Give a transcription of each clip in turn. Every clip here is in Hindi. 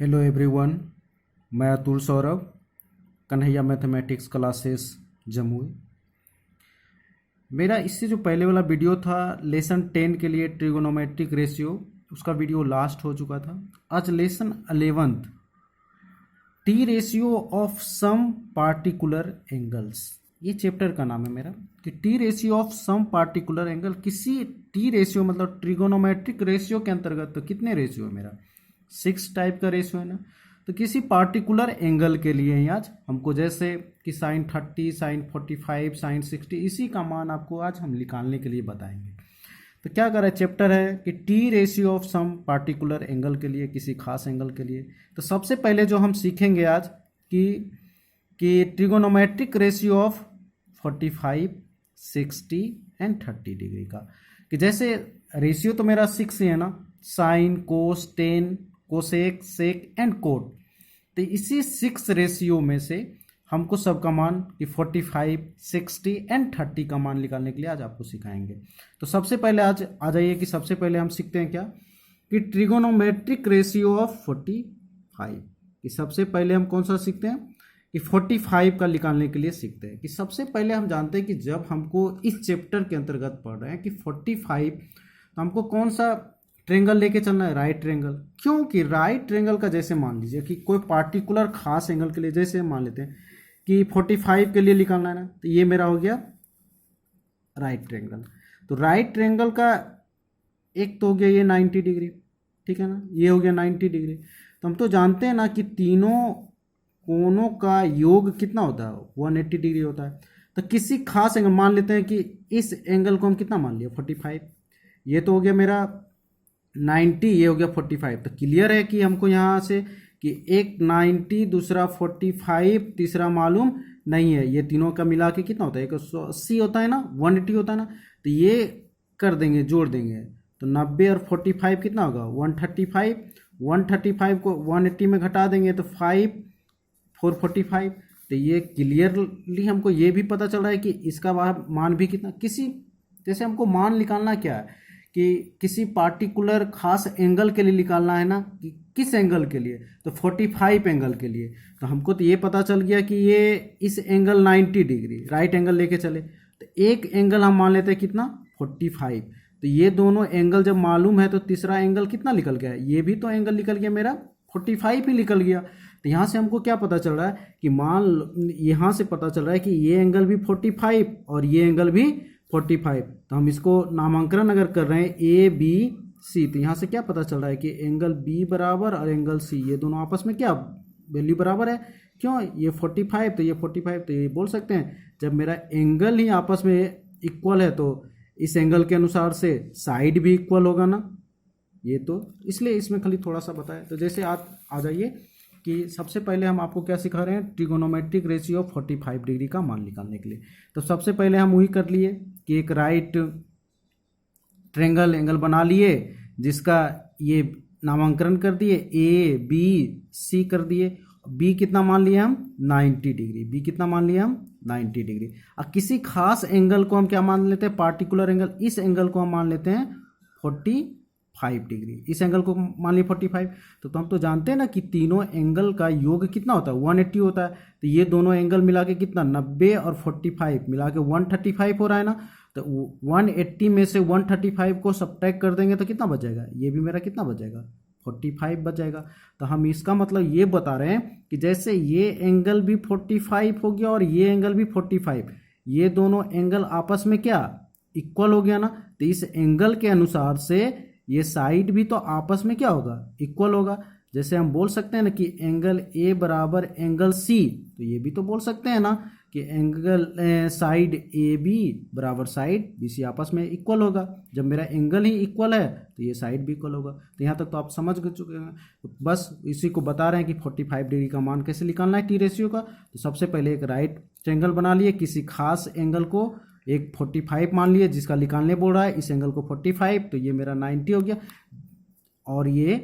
हेलो एवरीवन, मैं अतुल सौरभ, कन्हैया मैथमेटिक्स क्लासेस जमुई। मेरा इससे जो पहले वाला वीडियो था लेसन 10 के लिए ट्रिगोनोमेट्रिक रेशियो, उसका वीडियो लास्ट हो चुका था। आज lesson 11 T ratio of some particular angles, ये चैप्टर का नाम है मेरा कि T ratio of some particular angle. किसी टी रेशियो मतलब ट्रिगोनोमेट्रिक रेशियो के अंतर्गत तो कितने रेशियो है मेरा 6 टाइप का रेशियो है ना। तो किसी पार्टिकुलर एंगल के लिए ही आज हमको जैसे कि साइन 30, साइन 45, साइन 60, इसी का मान आपको आज हम निकालने के लिए बताएंगे। तो क्या कर रहा है, चैप्टर है कि T ratio of some particular angle के लिए, किसी खास एंगल के लिए। तो सबसे पहले जो हम सीखेंगे आज कि trigonometric ratio of 45, 60 and 30 degree का। कि जैसे रेशियो तो मेरा 6 ही है ना, sine, cos, tan, cosec, sec and cot. तो इसी 6 रेशियो में से हमको सबका मान कि 45, 60 एंड 30 का मान निकालने के लिए आज आपको सिखाएंगे। तो सबसे पहले आज आ जाइए कि सबसे पहले हम सीखते हैं क्या कि ट्रिगोनोमेट्रिक रेशियो ऑफ 45। कि सबसे पहले हम कौन सा सीखते हैं कि 45 का निकालने के लिए सीखते हैं। कि सबसे पहले हम जानते हैं कि जब हमको इस चैप्टर के अंतर्गत पढ़ रहे हैं कि 45, तो हमको कौन सा ट्रेंगल लेके चलना है, राइट ट्रेंगल। क्योंकि राइट ट्रेंगल का जैसे मान लीजिए कि कोई पार्टिकुलर खास एंगल के लिए, जैसे हम मान लेते हैं कि 45 के लिए निकालना है ना, तो ये मेरा हो गया राइट ट्रेंगल। तो राइट ट्रेंगल का एक तो हो गया ये 90 डिग्री, ठीक है ना, ये हो गया 90 डिग्री। तो हम तो जानते हैं ना कि तीनों कोनों का योग कितना होता है, 180 डिग्री होता है। तो किसी खास एंगल मान लेते हैं कि इस एंगल को हम कितना मान लिया 45, ये तो हो गया मेरा 90, ये हो गया 45। तो क्लियर है कि हमको यहाँ से कि एक 90, दूसरा 45, तीसरा मालूम नहीं है। ये तीनों का मिला के कितना होता है, 180 होता है ना, 180 होता है ना। तो ये कर देंगे, जोड़ देंगे, तो 90 और 45 कितना होगा 135। 135 को 180 में घटा देंगे तो 5, 445। तो ये क्लियरली हमको ये भी पता चल रहा है कि इसका मान भी कितना, किसी जैसे हमको मान निकालना क्या है कि किसी पार्टिकुलर खास एंगल के लिए निकालना है ना, कि किस एंगल के लिए, तो 45 एंगल के लिए। तो हमको तो ये पता चल गया कि ये इस एंगल 90 डिग्री राइट एंगल लेके चले, तो एक एंगल हम मान लेते हैं कितना 45। तो ये दोनों एंगल जब मालूम है तो तीसरा एंगल कितना निकल गया, ये भी तो एंगल निकल गया मेरा 45 ही निकल गया। तो यहाँ से हमको क्या पता चल रहा है कि यहाँ से पता चल रहा है कि ये एंगल भी 45 और ये एंगल भी 45। तो हम इसको नामांकन अगर कर रहे हैं ए बी सी, तो यहाँ से क्या पता चल रहा है कि एंगल बी बराबर और एंगल सी, ये दोनों आपस में क्या वैल्यू बराबर है। क्यों, ये 45 तो ये 45। तो ये बोल सकते हैं जब मेरा एंगल ही आपस में इक्वल है तो इस एंगल के अनुसार से साइड भी इक्वल होगा ना। ये तो इसलिए इसमें खाली थोड़ा सा बताया। तो जैसे आप आ जाइए कि सबसे पहले हम आपको क्या सिखा रहे हैं, ट्रिगोनोमेट्रिक रेशियो ऑफ 45 डिग्री का मान निकालने के लिए। तो सबसे पहले हम वही कर लिए कि एक राइट ट्रेंगल एंगल बना लिए जिसका ये नामांकन कर दिए, ए बी सी कर दिए। बी कितना मान लिए हम 90 डिग्री, बी कितना मान लिया हम 90 डिग्री। अब किसी खास एंगल को हम क्या मान लेते हैं, पार्टिकुलर एंगल, इस एंगल को हम मान लेते हैं 45 डिग्री, इस एंगल को मान लिया 45। तो हम तो जानते हैं ना कि तीनों एंगल का योग कितना होता है 180 होता है। तो ये दोनों एंगल मिला के कितना 90 और 45 मिला के 135 हो रहा है ना। तो 180 में से 135 को सब्ट्रैक्ट कर देंगे तो कितना बच जाएगा, ये भी मेरा कितना बच जाएगा 45 बच जाएगा। तो हम इसका मतलब ये बता रहे हैं कि जैसे ये एंगल भी 45 हो गया और ये एंगल भी 45, ये दोनों एंगल आपस में क्या इक्वल हो गया ना। तो इस एंगल के अनुसार से ये साइड भी तो आपस में क्या होगा इक्वल होगा। जैसे हम बोल सकते हैं ना कि एंगल ए बराबर एंगल सी, तो ये भी तो बोल सकते हैं ना कि एंगल साइड ए बी बराबर साइड बी सी आपस में इक्वल होगा। जब मेरा एंगल ही इक्वल है तो ये साइड भी इक्वल होगा। तो यहाँ तक तो आप समझ चुके हैं। तो बस इसी को बता रहे हैं कि 45 डिग्री का मान कैसे निकालना है टी रेशियो का। तो सबसे पहले एक राइट ट्रेंगल बना लिए, किसी खास एंगल को एक 45 मान लिए जिसका निकालने बोल रहा है, इस एंगल को 45, तो ये मेरा 90 हो गया और ये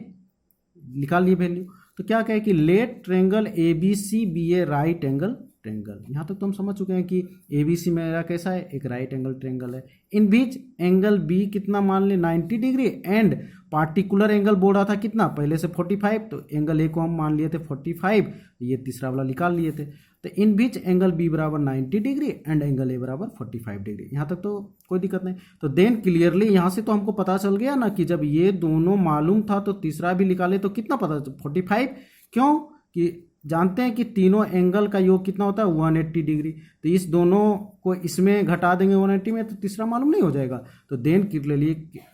निकाल लिए वैल्यू। तो क्या कहे कि let triangle A B C B A right angle triangle. यहाँ तक तो हम समझ चुके हैं कि ABC मेरा कैसा है, एक राइट एंगल ट्रेंगल है। इन बीच एंगल B कितना मान ले 90 डिग्री एंड पार्टिकुलर एंगल बोल रहा था कितना पहले से 45, तो एंगल A को हम मान लिए थे 45, ये तीसरा वाला निकाल लिए थे। तो इन बीच एंगल B बराबर 90 डिग्री एंड एंगल A बराबर 45 डिग्री। यहाँ तक तो कोई दिक्कत नहीं। तो देन क्लियरली यहाँ से तो हमको पता चल गया ना कि जब ये दोनों मालूम था तो तीसरा भी निकाले तो कितना पता 45। क्यों कि जानते हैं कि तीनों एंगल का योग कितना होता है 180 डिग्री, तो इस दोनों को इसमें घटा देंगे 180 में तो तीसरा मालूम नहीं हो जाएगा। तो देन क्लियरली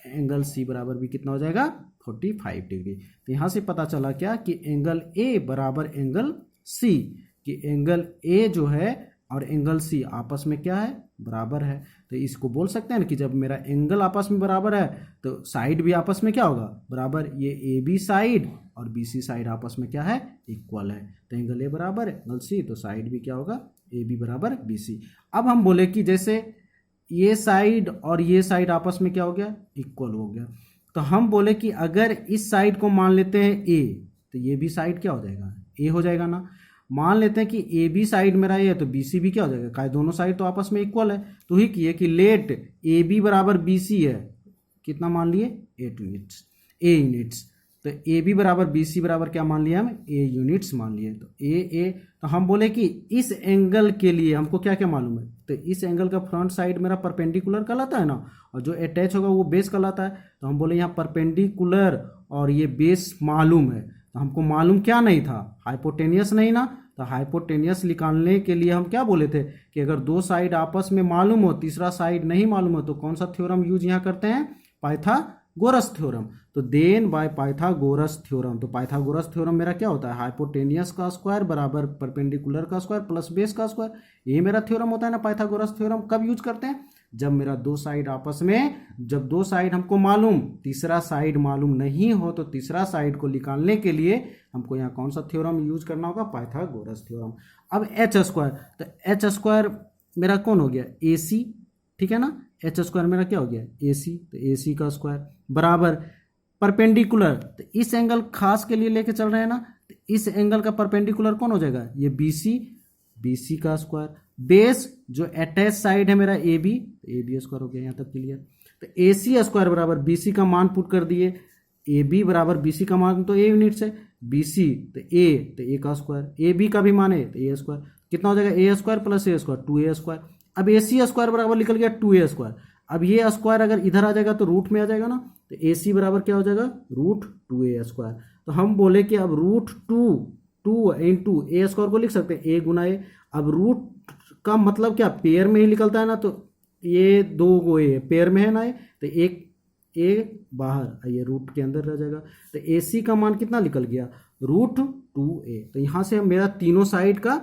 एंगल C बराबर भी कितना हो जाएगा 45 डिग्री। तो यहाँ से पता चला क्या कि एंगल A बराबर एंगल C, कि एंगल A जो है और एंगल C आपस में क्या है बराबर है। तो इसको बोल सकते हैं ना कि जब मेरा एंगल आपस में बराबर है तो साइड भी आपस में क्या होगा बराबर, ये AB साइड और BC साइड आपस में क्या है इक्वल है। तो एंगल A बराबर एंगल C, तो साइड भी क्या होगा AB बराबर BC। अब हम बोले कि जैसे ये साइड और ये साइड आपस में क्या हो गया इक्वल हो गया, तो हम बोले कि अगर इस साइड को मान लेते हैं A, तो ये भी साइड क्या हो जाएगा A हो जाएगा ना। मान लेते हैं कि AB साइड मेरा ये है तो BC भी क्या हो जाएगा, क्या दोनों साइड तो आपस में इक्वल है। तो ही किए कि लेट AB बराबर BC है, कितना मान लिए 8 यूनिट्स A यूनिट्स। तो AB बराबर BC बराबर क्या मान लिया हम A यूनिट्स मान लिए। तो A तो हम बोले कि इस एंगल के लिए हमको क्या क्या मालूम है, तो इस एंगल का फ्रंट साइड मेरा परपेंडिकुलर कहलाता है ना, और जो अटैच होगा वो बेस कहलाता है। तो हम बोले यहाँ परपेंडिकुलर और ये बेस मालूम है, तो हमको मालूम क्या नहीं था हाइपोटेनियस नहीं ना। तो हाइपोटेनियस निकालने के लिए हम क्या बोले थे कि अगर दो साइड आपस में मालूम हो तीसरा साइड नहीं मालूम हो तो कौन सा थ्योरम यूज यहाँ करते हैं पाइथागोरस थ्योरम। तो देन बाय पाइथागोरस थ्योरम, तो पाइथागोरस थ्योरम मेरा क्या होता है हाइपोटेनियस का स्क्वायर बराबर परपेंडिकुलर का स्क्वायर प्लस बेस का स्क्वायर, ये मेरा थ्योरम होता है ना पाइथागोरस थ्योरम। कब यूज करते हैं जब मेरा दो साइड आपस में, जब दो साइड हमको मालूम तीसरा साइड मालूम नहीं हो तो तीसरा साइड को निकालने के लिए हमको यहाँ कौन सा थ्योरम यूज करना होगा पाइथागोरस थ्योरम। अब एच स्क्वायर, तो एच स्क्वायर मेरा कौन हो गया AC, ठीक है ना। एच स्क्वायर मेरा क्या हो गया AC, तो AC का स्क्वायर बराबर परपेंडिकुलर, तो इस एंगल खास के लिए लेके चल रहे हैं ना, तो इस एंगल का परपेंडिकुलर कौन हो जाएगा ये BC का स्क्वायर, बेस जो अटैच साइड है मेरा AB, तो AB स्क्वायर हो गया यहाँ तक क्लियर। तो AC स्क्वायर बराबर BC का मान पुट कर दिए, AB बराबर BC का मान तो A यूनिट्स है, BC तो A का स्क्वायर, AB का भी मान है तो A स्क्वायर, कितना हो जाएगा A square plus A square 2A square. अब AC स्क्वायर बराबर निकल गया 2A स्क्वायर। अब ये स्क्वायर अगर इधर आ जाएगा तो रूट में आ जाएगा ना, तो AC बराबर क्या हो जाएगा रूट 2A स्क्वायर। तो हम बोले कि अब रूट 2 इंटू A स्क्वायर को लिख सकते हैं A गुना A। अब रूट का मतलब क्या पेयर में ही निकलता है ना, तो ये दो गो ए पेयर में है ना, तो एक ए बाहर ये रूट के अंदर रह जाएगा। तो AC का मान कितना निकल गया रूट 2A। तो यहाँ से मेरा तीनों साइड का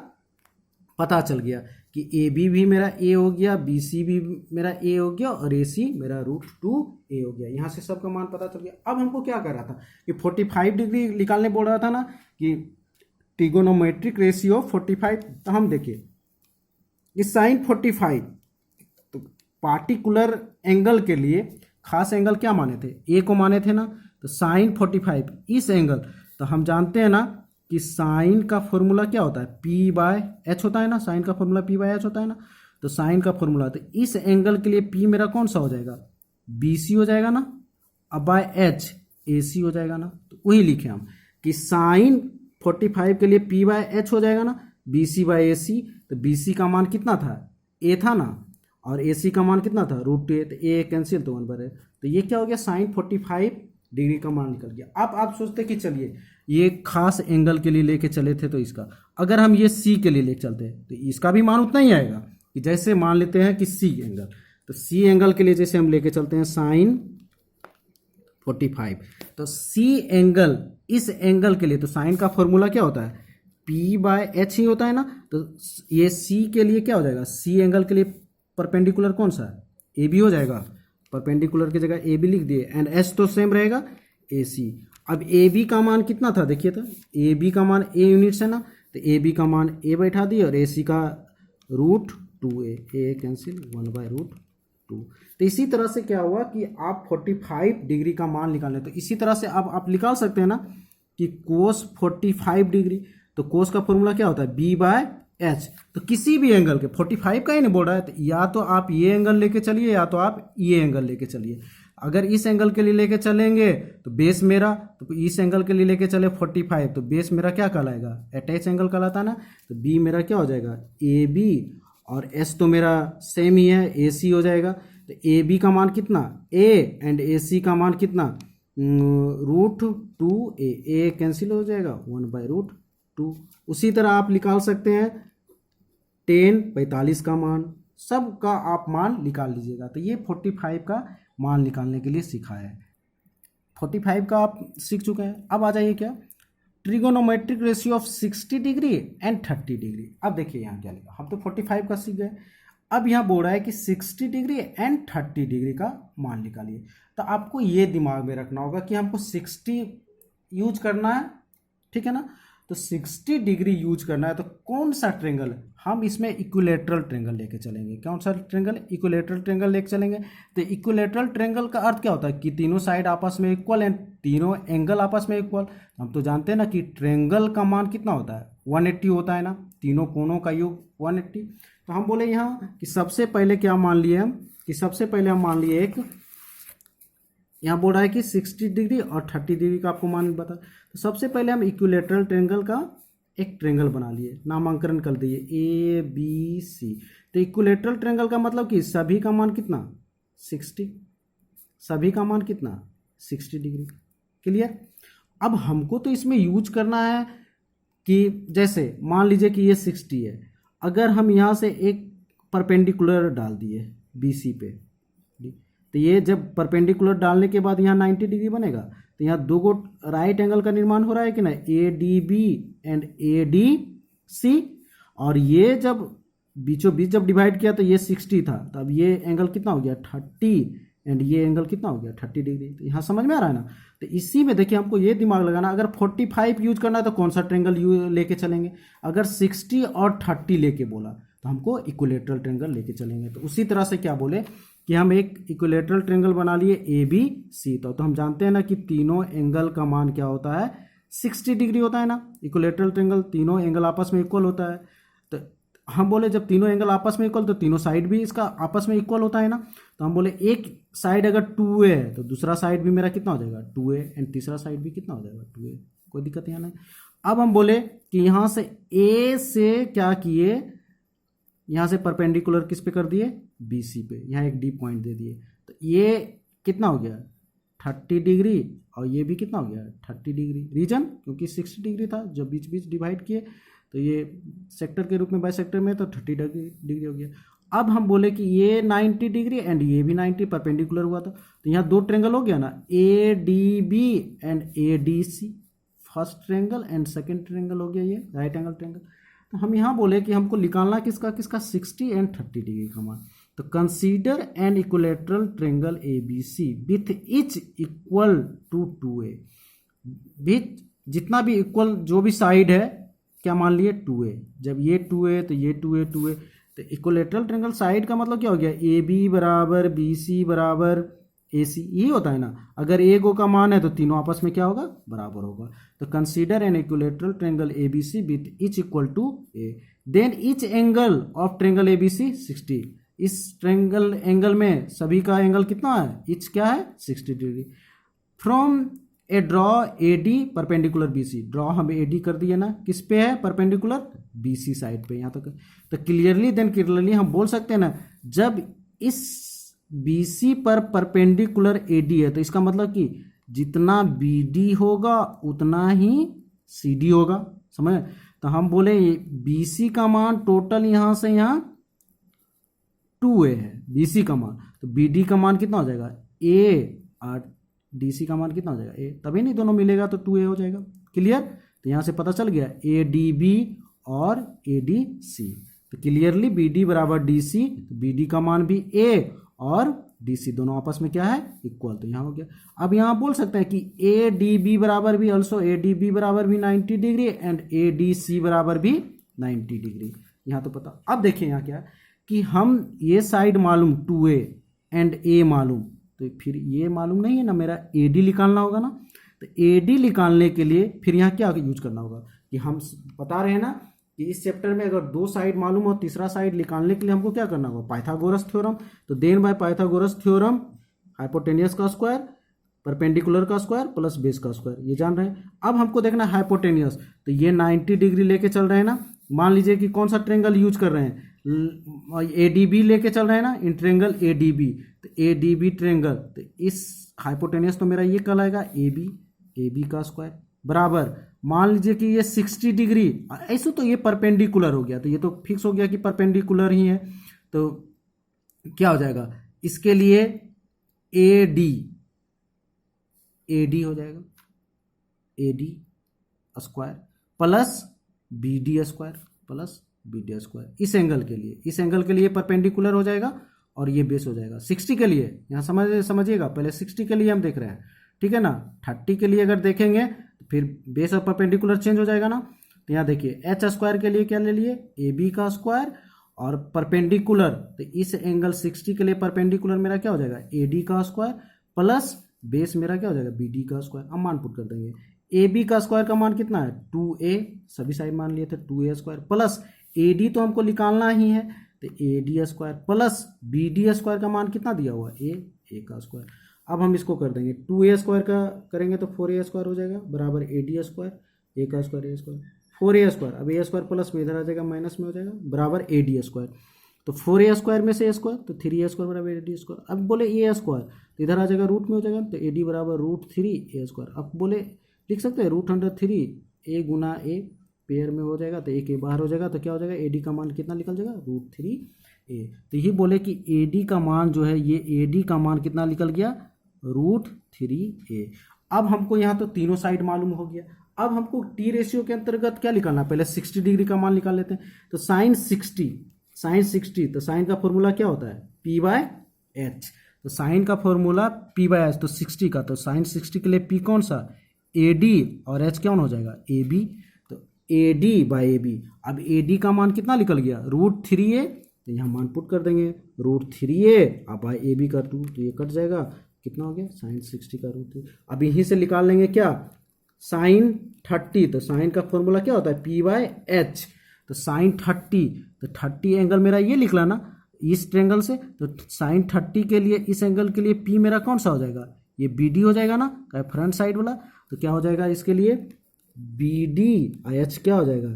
पता चल गया कि AB भी मेरा A हो गया, BC भी मेरा A हो गया और AC मेरा रूट 2A हो गया। यहाँ से सबका मान पता चल गया। अब हमको क्या कर रहा था कि 45 डिग्री निकालने बोल रहा था ना कि ट्रिगोनोमेट्रिक रेशियो 45। तो हम देखिए कि साइन 45, तो पार्टिकुलर एंगल के लिए खास एंगल क्या माने थे A को माने थे ना, तो साइन 45 इस एंगल, तो हम जानते हैं ना कि साइन का फॉर्मूला क्या होता है P/H होता है ना, साइन का फॉर्मूला P/H होता है ना। तो साइन का फॉर्मूला, तो इस एंगल के लिए P मेरा कौन सा हो जाएगा BC हो जाएगा ना, अब बाय H AC हो जाएगा ना। तो वही लिखे हम कि साइन 45 के लिए P/H हो जाएगा ना, BC/AC। तो BC का मान कितना था A था ना, और AC का मान कितना था रूट 2A, तो A कैंसिल तो 1 पर है। तो ये क्या हो गया साइन 45 डिग्री का मान निकल गया। अब आप सोचते कि चलिए ये खास एंगल के लिए लेके चले थे, तो इसका अगर हम ये C के लिए लेके चलते हैं तो इसका भी मान उतना ही आएगा कि जैसे मान लेते हैं कि C एंगल, तो C एंगल के लिए जैसे हम लेके चलते हैं साइन 45, तो C एंगल इस एंगल के लिए, तो साइन का फॉर्मूला क्या होता है P/H ही होता है ना। तो ये C के लिए क्या हो जाएगा, C एंगल के लिए परपेंडिकुलर कौन सा है AB हो जाएगा, परपेंडिकुलर की जगह AB लिख दिए, एंड H तो सेम रहेगा AC। अब AB का मान कितना था देखिए, तो AB का मान A यूनिट्स है ना, तो AB का मान A बैठा दिए और AC का रूट 2A, A कैंसिल 1/√2। तो इसी तरह से क्या हुआ कि आप 45 डिग्री का मान निकालें, तो इसी तरह से अब आप निकाल सकते हैं ना कि कोस 45 डिग्री, तो कोस का फॉर्मूला क्या होता है एच। तो किसी भी एंगल के 45 का ही नहीं बोल रहा है, तो या तो आप ये एंगल लेके चलिए या तो आप ये एंगल लेके चलिए। अगर इस एंगल के लिए लेके चलेंगे तो बेस मेरा, तो इस एंगल के लिए लेके चले 45, तो बेस मेरा क्या कहलाएगा, अटैच एंगल कहलाता है ना। तो बी मेरा क्या हो जाएगा, ए बी, और एस तो मेरा सेम ही है, ए सी हो जाएगा। तो ए बी का मान कितना, ए, एंड ए सी का मान कितना, √2a। ए कैंसिल हो जाएगा, 1/√2। उसी तरह आप निकाल सकते हैं 10, 45 का मान, सब का आप मान निकाल लीजिएगा। तो ये 45 का मान निकालने के लिए सीखा है। 45 का आप सीख चुके हैं। अब आ जाइए क्या, trigonometric ratio of 60 degree and 30 degree. अब देखिए यहाँ क्या लिखा, हम तो 45 का सीख गए, अब यहाँ बोल रहा है कि 60 डिग्री एंड 30 डिग्री का मान निकालिए। तो आपको ये दिमाग में रखना होगा कि हमको 60 यूज करना है, ठीक है ना। तो 60 डिग्री यूज करना है, तो कौन सा ट्रेंगल, हम इसमें इक्विलेटरल ट्रेंगल लेके चलेंगे। कौन सा ट्रेंगल, इक्विलेटरल ट्रेंगल लेके चलेंगे। तो इक्विलेटरल ट्रेंगल का अर्थ क्या होता है कि तीनों साइड आपस में इक्वल एंड तीनों एंगल आपस में इक्वल। हम तो जानते हैं ना कि ट्रेंगल का मान कितना होता है, 180 होता है ना, तीनों कोनों का योग 180। तो हम बोले यहाँ कि सबसे पहले क्या मान लिए हम, कि सबसे पहले हम मान लिए एक, यहाँ बोल रहा है कि 60 डिग्री और 30 डिग्री का आपको मान बता। तो सबसे पहले हम इक्विलेटरल ट्रेंगल का एक ट्रेंगल बना लिए, नामांकन कर दिए ए बी सी। तो इक्विलेटरल ट्रेंगल का मतलब कि सभी का मान कितना, 60, सभी का मान कितना, 60 डिग्री। क्लियर। अब हमको तो इसमें यूज करना है कि जैसे मान लीजिए कि ये 60 है, अगर हम यहाँ से एक परपेंडिकुलर डाल दिए बी सी पे, तो ये जब परपेंडिकुलर डालने के बाद यहाँ 90 डिग्री बनेगा। तो यहाँ दो गो राइट एंगल का निर्माण हो रहा है कि ना, A D B and A D C. और ये जब बीचों बीच जब डिवाइड किया तो ये 60 था, तो अब ये एंगल कितना हो गया 30, एंड ये एंगल कितना हो गया 30 डिग्री। तो यहाँ समझ में आ रहा है ना। तो इसी में देखिए हमको ये दिमाग लगाना, अगर 45 यूज करना है तो कौन सा ट्रेंगल लेके चलेंगे। अगर 60 और 30 लेके बोला तो हमको इक्विलेटरल ट्रेंगल लेके चलेंगे। तो उसी तरह से क्या बोले कि हम एक इक्विलेटरल ट्रेंगल बना लिए ए बी सी। तो हम जानते हैं ना कि तीनों एंगल का मान क्या होता है, 60 डिग्री होता है ना। इक्विलेटरल ट्रेंगल तीनों एंगल आपस में इक्वल होता है। तो हम बोले जब तीनों एंगल आपस में इक्वल, तो तीनों साइड भी इसका आपस में इक्वल होता है ना। तो हम बोले एक साइड अगर 2a है तो दूसरा साइड भी मेरा कितना हो जाएगा 2a, एंड तीसरा साइड भी कितना हो जाएगा 2a। कोई दिक्कत यहाँ नहीं। अब हम बोले कि यहाँ से a से क्या किए, यहाँ से परपेंडिकुलर किस पे कर दिए, बी सी पे, यहाँ एक डी पॉइंट दे दिए। तो ये कितना हो गया 30 डिग्री, और ये भी कितना हो गया 30 डिग्री। रीजन क्योंकि 60 डिग्री था, जब बीच बीच डिवाइड किए तो ये सेक्टर के रूप में बाई सेक्टर में, तो 30 डिग्री हो गया। अब हम बोले कि ये 90 डिग्री एंड ये भी 90 परपेंडिकुलर हुआ था। तो यहाँ दो ट्रेंगल हो गया ना, A D B and A D C. First triangle and second triangle हो गया ये राइट एंगल ट्रेंगल। तो हम यहाँ बोले कि हमको निकालना किसका किसका 60 एंड 30 डिग्री का मान। तो consider an equilateral triangle A B C with each equal to 2a। With जितना भी इक्वल जो भी साइड है क्या मान लिए 2a। जब ये 2a तो ये 2a 2a। तो इक्विलेटरल ट्रेंगल साइड का मतलब क्या हो गया, ए बी बराबर बी सी बराबर ए सी, यही होता है ना। अगर ए गो का मान है तो तीनों आपस में क्या होगा, बराबर होगा। तो consider an equilateral triangle A B C with each equal to A, then each angle of triangle A B C 60। इस ट्रेंगल एंगल में सभी का एंगल कितना है, इच क्या है 60 degree. From A draw A D perpendicular B C. Draw हम ए डी कर दिए ना, किस पे है, परपेंडिकुलर बी सी साइड पे यहाँ तक। तो क्लियरली देन क्लियरली हम बोल सकते हैं ना, जब इस बी सी पर परपेंडिकुलर ए डी है तो इसका मतलब कि जितना बी डी होगा उतना ही सी डी होगा, समझ। तो हम बोले बी सी का मान टोटल यहाँ से यहाँ 2a है बी सी का मान, तो बी डी का मान कितना हो जाएगा a, और डी सी का मान कितना हो जाएगा a। तभी नहीं दोनों मिलेगा तो 2a हो जाएगा। क्लियर। तो यहाँ से पता चल गया ए डी बी और ए डी सी। तो क्लियरली बी डी बराबर डी सी, बी डी का मान भी a और डी सी दोनों आपस में क्या है, इक्वल। तो यहाँ हो गया। अब यहाँ बोल सकते हैं कि ए डी बी बराबर भी ऑल्सो ए डी बी बराबर भी 90 degree and A D C बराबर भी 90 डिग्री। यहाँ तो पता। अब देखिए यहाँ क्या है कि हम ये साइड मालूम 2a एंड a मालूम, तो फिर ये मालूम नहीं है ना, मेरा ए डी निकालना होगा ना। तो ए डी निकालने के लिए फिर यहाँ क्या यूज करना होगा कि हम बता रहे हैं ना कि इस चैप्टर में अगर दो साइड मालूम हो, तीसरा साइड निकालने के लिए हमको क्या करना होगा, पाइथागोरस थ्योरम। तो then by Pythagoras theorem hypotenuse का स्क्वायर, परपेंडिकुलर का स्क्वायर प्लस बेस का स्क्वायर, ये जान रहे हैं। अब हमको देखना है हाइपोटेनियस, तो ये 90 डिग्री लेके चल रहे हैं ना। मान लीजिए कि कौन सा ट्रेंगल यूज कर रहे हैं, ADB लेके चल रहे हैं ना, इन ट्रेंगल ADB। तो ADB ट्रेंगल, तो इस हाइपोटेनियस तो मेरा ये कहलाएगा AB का स्क्वायर बराबर, मान लीजिए कि ये 60 डिग्री, ऐसे तो ये परपेंडिकुलर हो गया, तो ये तो फिक्स हो गया कि परपेंडिकुलर ही है। तो क्या हो जाएगा, इसके लिए AD हो जाएगा, AD square plus BD square plus BD square. इस एंगल के लिए परपेंडिकुलर हो जाएगा और ये बेस हो जाएगा। 60 के लिए यहाँ समझिएगा, पहले 60 के लिए हम देख रहे हैं, ठीक है ना। 30 के लिए अगर देखेंगे तो फिर बेस और परपेंडिकुलर चेंज हो जाएगा ना। तो यहाँ देखिए H स्क्वायर के लिए क्या ले लिए, AB का स्क्वायर और परपेंडिकुलर, तो इस एंगल 60 के लिए परपेंडिकुलर मेरा क्या हो जाएगा, AD का स्क्वायर प्लस बेस मेरा क्या हो जाएगा, BD का स्क्वायर। अब मान पुट कर देंगे, AB का स्क्वायर का मान कितना है 2A, सभी साइड मान लिए थे 2A स्क्वायर प्लस AD तो हमको निकालना ही है, तो AD square plus BD square का मान कितना दिया हुआ A का स्क्वायर। अब हम इसको कर देंगे 2A स्क्वायर का करेंगे तो 4A स्क्वायर हो जाएगा बराबर AD स्क्वायर, A का square A square 4A square, अब A स्क्वायर प्लस में इधर आ जाएगा माइनस में हो जाएगा बराबर AD स्क्वायर। तो 4A स्क्वायर में से A स्क्वायर, तो 3A स्क्वायर बराबर AD स्क्वायर। अब बोले A स्क्वायर तो इधर आ जाएगा रूट में हो जाएगा, तो AD बराबर √3A स्क्वायर। अब बोले लिख सकते हैं √3 A गुना A पेयर में हो जाएगा, तो A बाहर हो जाएगा, तो क्या हो जाएगा AD का मान कितना निकल जाएगा √3A। तो ये बोले कि AD का मान जो है, ये AD का मान कितना निकल गया √3A। अब हमको यहाँ तो तीनों साइड मालूम हो गया। अब हमको टी रेशियो के अंतर्गत क्या निकालना, पहले 60 डिग्री का मान निकाल लेते हैं। तो साइन 60, तो साइन का फॉर्मूला क्या होता है P/H। तो साइन का फॉर्मूला P/H, तो 60 का, तो साइन 60 के लिए P कौन सा AD और H कौन हो जाएगा AB। तो AD/AB, अब AD का मान कितना निकल गया √3A, तो यहाँ मान पुट कर देंगे √3A अब AB कर दूँ तो ये कट जाएगा, कितना हो गया साइन 60 का √3। अब यहीं से निकाल लेंगे क्या साइन 30, तो साइन का फॉर्मूला क्या होता है P/H। तो साइन 30, तो 30 एंगल मेरा ये निकला ना इस ट्रेंगल से, तो साइन 30 के लिए इस एंगल के लिए P मेरा कौन सा हो जाएगा, ये BD हो जाएगा ना, क्या फ्रंट साइड वाला। तो क्या हो जाएगा इसके लिए BD/H क्या हो जाएगा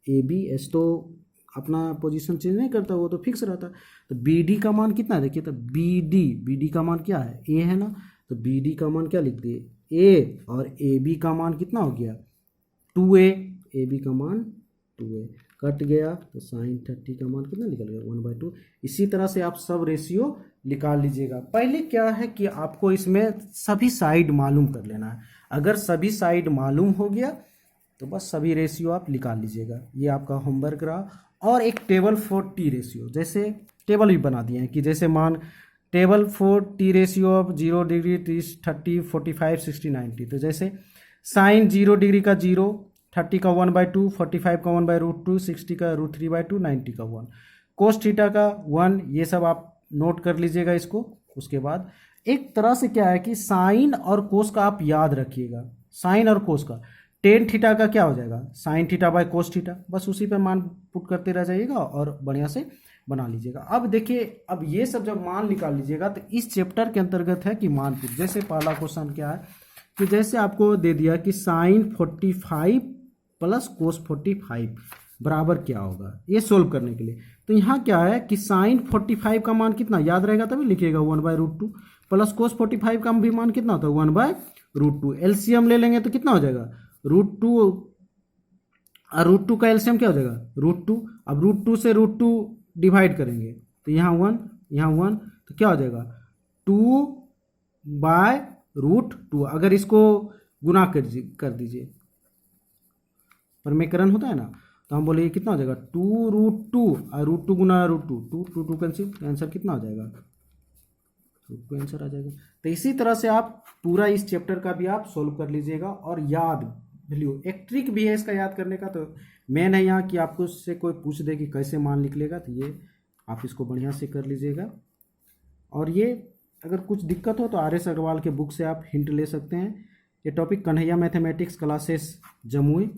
ABH, तो अपना पोजीशन चेंज नहीं करता, वो तो फिक्स रहता। तो BD का मान कितना है देखिए, तो BD का मान क्या है A है ना, तो BD का मान क्या लिख दिए A, और AB का मान कितना हो गया 2A, AB का मान 2A कट गया, तो साइन 30 का मान कितना निकल गया 1/2। इसी तरह से आप सब रेशियो निकाल लीजिएगा। पहले क्या है कि आपको इसमें सभी साइड मालूम कर लेना है। अगर सभी साइड मालूम हो गया तो बस सभी रेशियो आप निकाल लीजिएगा। ये आपका होमवर्क रहा। और एक टेबल फॉर टी रेशियो, जैसे टेबल भी बना दिए हैं कि जैसे मान table for T ratio of 0 degree 30 30 45 60 90। तो जैसे साइन 0 डिग्री का 0, 30 का 1/2, 45 का 1/√2, 60 का √3/2, 90 का 1, कोस थीटा का 1, ये सब आप नोट कर लीजिएगा इसको। उसके बाद एक तरह से क्या है कि साइन और कोस का आप याद रखिएगा, साइन और कोस का टेन थीटा का क्या हो जाएगा sine theta by cos theta, बस उसी पर मान पुट करते रह जाइएगा और बढ़िया से बना लीजिएगा। अब देखिए, अब ये सब जब मान निकाल लीजिएगा तो इस चैप्टर के अंतर्गत है कि मान पुट। जैसे पहला क्वेश्चन क्या है कि जैसे आपको दे दिया कि साइन 45 प्लस कोस 45 बराबर क्या होगा, ये सोल्व करने के लिए। तो यहाँ क्या है कि साइन 45 का मान कितना याद रहेगा तभी लिखिएगा 1/√2, प्लस कोस 45 का भी मान कितना होता है 1/√2। एलसीएम ले लेंगे तो कितना हो जाएगा √2, और √2 का एलसीएम क्या हो जाएगा √2। अब √2 से √2 डिवाइड करेंगे तो यहाँ 1 यहाँ 1, तो क्या हो जाएगा 2/√2। अगर इसको गुना कर दीजिए, परमेकरण होता है ना, तो हम बोले कितना हो जाएगा 2√2 और √2 गुना √2, 2 कैंसिल, तो आंसर कितना हो जाएगा √2 आंसर आ जाएगा। तो इसी तरह से आप पूरा इस चैप्टर का भी आप सोल्व कर लीजिएगा। और याद वैल्यू एक ट्रिक भी है इसका याद करने का, तो मेन है यहाँ कि आपको उससे कोई पूछ दे कि कैसे मान निकलेगा, तो ये आप इसको बढ़िया से कर लीजिएगा। और ये अगर कुछ दिक्कत हो तो RS अग्रवाल के बुक से आप हिंट ले सकते हैं। ये topic Kanhaiya mathematics classes Jamui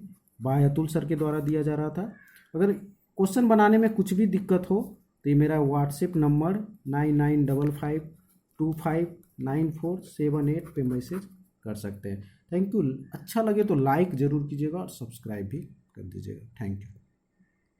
by Atul sir के द्वारा दिया जा रहा था। अगर क्वेश्चन बनाने में कुछ भी दिक्कत हो तो ये मेरा व्हाट्सएप नंबर 9955259478 पे मैसेज कर सकते हैं। Thank you. अच्छा लगे तो लाइक ज़रूर कीजिएगा और सब्सक्राइब भी कर दीजिएगा। Thank you.